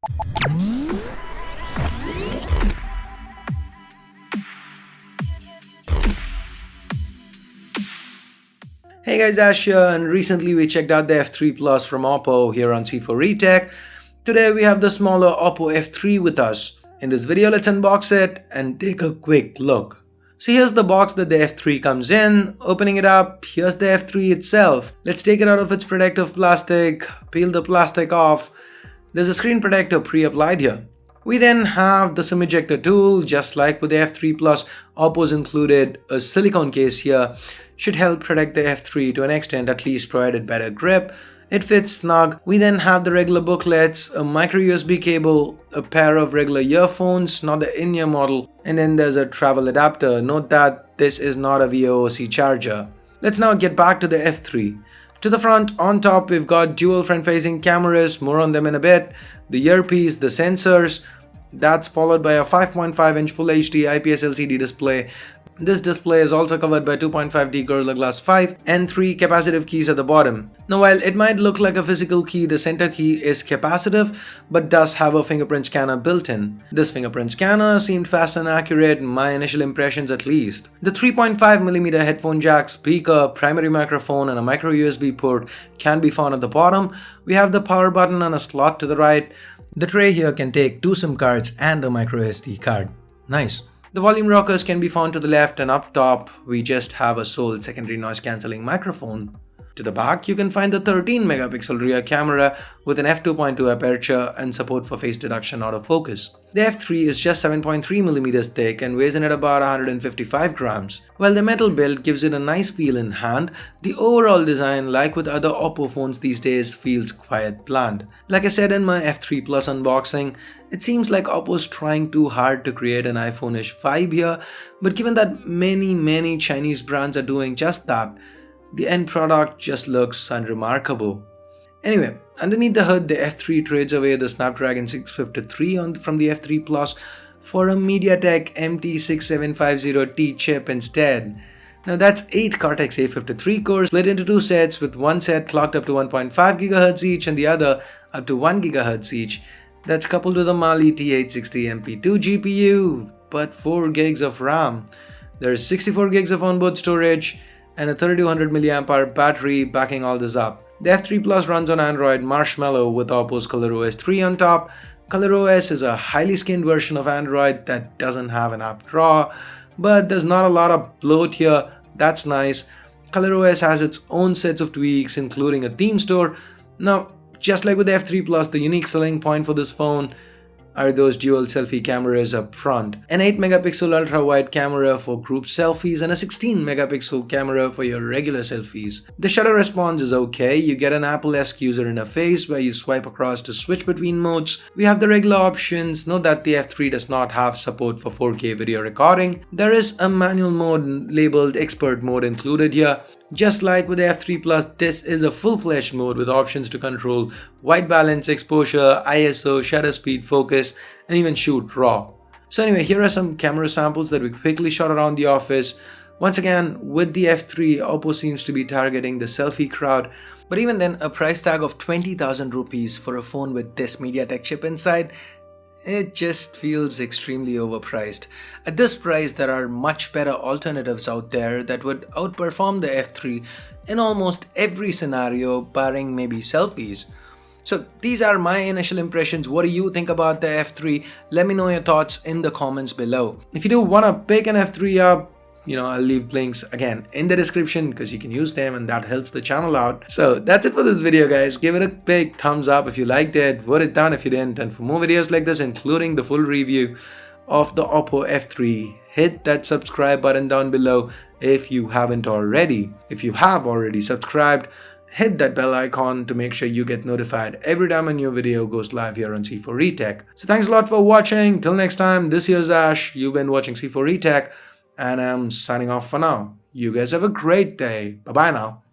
Hey guys, Ash here, and recently we checked out the F3 Plus from Oppo here on C4eTech. Today we have the smaller Oppo F3 with us. In this video, let's unbox it and take a quick look. So here's the box that the F3 comes in. Opening it up, here's the F3 itself. Let's take it out of its protective plastic, peel the plastic off. There's a screen protector pre-applied here. We then have the SIM ejector tool. Just like with the F3 Plus, Oppo's included a silicone case here. Should help protect the F3 to an extent, at least provided better grip. It fits snug. We then have the regular booklets, a micro USB cable, a pair of regular earphones, not the in-ear model, and then there's a travel adapter. Note that this is not a VOC charger. Let's now get back to the F3. To the front, on top, we've got dual front-facing cameras, more on them in a bit, the earpiece, the sensors. That's followed by a 5.5-inch Full HD IPS LCD display. This display is also covered by 2.5D Gorilla Glass 5 and 3 capacitive keys at the bottom. Now while it might look like a physical key, the center key is capacitive but does have a fingerprint scanner built in. This fingerprint scanner seemed fast and accurate, my initial impressions at least. The 3.5mm headphone jack, speaker, primary microphone and a micro USB port can be found at the bottom. We have the power button and a slot to the right. The tray here can take 2 SIM cards and a micro SD card. Nice. The volume rockers can be found to the left, and up top we just have a sole secondary noise cancelling microphone. To the back you can find the 13-megapixel rear camera with an f2.2 aperture and support for face detection autofocus. The F3 is just 7.3mm thick and weighs in at about 155 grams. While the metal build gives it a nice feel in hand, the overall design, like with other Oppo phones these days, feels quite bland. Like I said in my F3 Plus unboxing, it seems like Oppo's trying too hard to create an iPhone-ish vibe here, but given that many Chinese brands are doing just that, the end product just looks unremarkable. Anyway, underneath the hood, the F3 trades away the Snapdragon 653 from the F3 Plus for a Mediatek MT6750T chip instead. Now that's 8 Cortex A53 cores split into 2 sets, with one set clocked up to 1.5 GHz each and the other up to 1 GHz each. That's coupled with a Mali T860 MP2 GPU, but 4 gigs of RAM. There's 64 gigs of onboard storage and a 3200 mAh battery backing all this up. The F3 Plus runs on Android Marshmallow with Oppo's ColorOS 3 on top. ColorOS is a highly skinned version of Android that doesn't have an app drawer, but there's not a lot of bloat here. That's nice. ColorOS has its own sets of tweaks, including a theme store. Now, just like with the F3 Plus, the unique selling point for this phone are those dual selfie cameras up front. An 8-megapixel ultra-wide camera for group selfies and a 16-megapixel camera for your regular selfies. The shutter response is okay. You get an Apple-esque user interface where you swipe across to switch between modes. We have the regular options. Note that the F3 does not have support for 4K video recording. There is a manual mode labeled Expert mode included here. Just like with the F3 Plus, this is a full-fledged mode with options to control white balance, exposure, ISO, shutter speed, focus, and even shoot RAW. So anyway, here are some camera samples that we quickly shot around the office. Once again, with the F3, Oppo seems to be targeting the selfie crowd, but even then, a price tag of 20,000 rupees for a phone with this Mediatek chip inside, it just feels extremely overpriced. At this price, there are much better alternatives out there that would outperform the F3 in almost every scenario, barring maybe selfies. So these are my initial impressions. What do you think about the F3? Let me know your thoughts in the comments below. If you do want to pick an F3 up, I'll leave links again in the description because you can use them and that helps the channel out. So that's it for this video, guys. Give it a big thumbs up if you liked it, vote it down if you didn't, and for more videos like this, including the full review of the Oppo F3, hit that subscribe button down below if you haven't already. If you have already subscribed, hit that bell icon to make sure you get notified every time a new video goes live here on C4eTech. So thanks a lot for watching. Till next time, this here's Ash. You've been watching C4eTech. And I'm signing off for now. You guys have a great day. Bye-bye now.